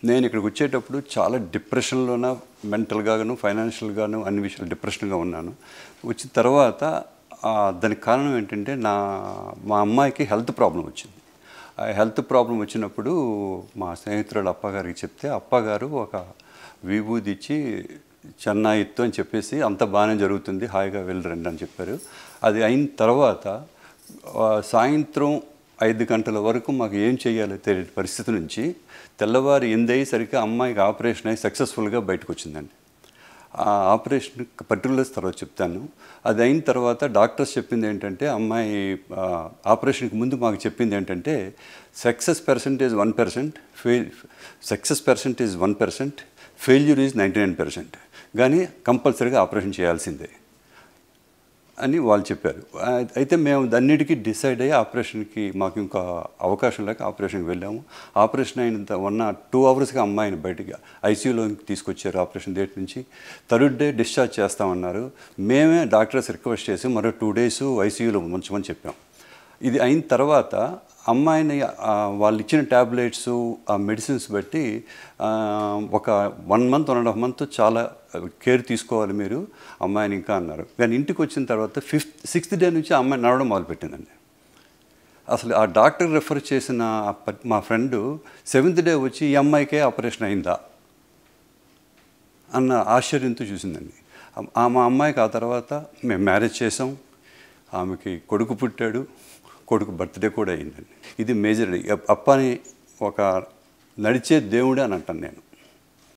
నేను ఇక్కడికి వచ్చేటప్పుడు చాలా డిప్రెషన్లోన మెంటల్గాను ఫైనాన్షియల్గాను అన్ని విషయాలు డిప్రెషన్గా ఉన్నాను. వచ్చిన తర్వాత దానికి కారణం ఏంటంటే మా అమ్మాయికి హెల్త్ ప్రాబ్లం వచ్చింది. ఆ హెల్త్ ప్రాబ్లం వచ్చినప్పుడు మా స్నేహితురాలు అప్పగారికి చెప్తే అప్పగారు ఒక విభూది ఇచ్చి చెన్నైత్తు అని చెప్పేసి అంత బాగానే జరుగుతుంది, హాయిగా వెళ్ళరండి అని చెప్పారు. అది అయిన తర్వాత సాయంత్రం 5 గంటల వరకు మాకు ఏం చేయాలో తెలియని పరిస్థితి నుంచి తెల్లవారు 8 అయ్యేసరికి అమ్మాయికి ఆపరేషన్ అయ్యి సక్సెస్ఫుల్గా బయటకు వచ్చిందండి. ఆ ఆపరేషన్ పర్టికులర్స్ తర్వాత చెప్తాను. అది అయిన తర్వాత డాక్టర్స్ చెప్పింది ఏంటంటే అమ్మాయి ఆపరేషన్కి ముందు మాకు చెప్పింది ఏంటంటే సక్సెస్ పర్సెంటేజ్ 1%, ఫెయిల్యూర్ ఈజ్ 99%, కానీ కంపల్సరీగా ఆపరేషన్ చేయాల్సిందే అని వాళ్ళు చెప్పారు. అయితే మేము అన్నిటికీ డిసైడ్ అయ్యి ఆపరేషన్కి మాకు ఇంకా అవకాశం లేక ఆపరేషన్కి వెళ్ళాము. ఆపరేషన్ అయిన 2 అవర్స్గా అమ్మాయిని బయటికి ఐసీయూలోకి తీసుకొచ్చారు. ఆపరేషన్ డేట్ నుంచి 3rd డే డిశ్చార్జ్ చేస్తామన్నారు. మేమే డాక్టర్స్ రిక్వెస్ట్ చేసి మరో 2 డేస్ ఐసీయూలో ఉంచమని చెప్పాం. ఇది అయిన తర్వాత అమ్మాయిని వాళ్ళు ఇచ్చిన ట్యాబ్లెట్స్ ఆ మెడిసిన్స్ బట్టి ఒక 1 మంత్ 1.5 మంత్ చాలా కేర్ తీసుకోవాలి మీరు అమ్మాయిని ఇంకా అన్నారు. కానీ ఇంటికి వచ్చిన తర్వాత 6th డే నుంచి అమ్మాయి నడవడం మొదలుపెట్టిందండి. అసలు ఆ డాక్టర్ రెఫర్ చేసిన మా ఫ్రెండు 7th డే వచ్చి ఈ అమ్మాయికే ఆపరేషన్ అయిందా అన్న ఆశ్చర్యంతో చూసిందండి. మా అమ్మాయికి ఆ తర్వాత మేము మ్యారేజ్ చేసాం, ఆమెకి కొడుకు పుట్టాడు, కొడుకు బర్త్డే కూడా అయిందండి. ఇది మేజర్. అప్పని ఒక నడిచే దేవుడే అని అంటాను నేను.